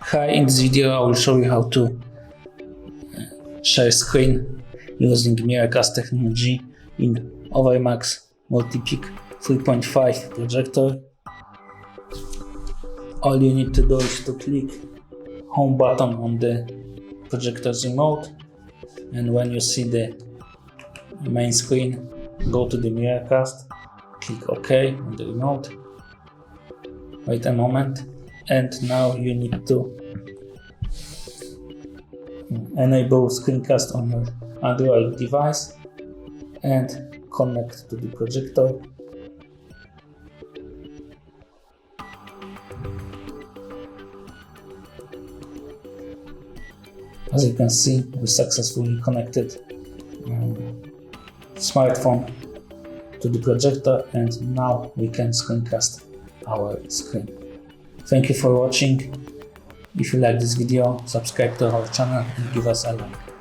Hi, in this video I will show you how to share screen using Miracast technology in OVERMAX Multipic 3.5 projector. All you need to do is to click home button on the projector's remote, and when you see the main screen, go to the Miracast, click OK on the remote, wait a moment, and now you need to enable screencast on your Android device and connect to the projector. As you can see, we successfully connected smartphone to the projector, and now we can screencast our screen. Thank you for watching. If you like this video, subscribe to our channel and give us a like.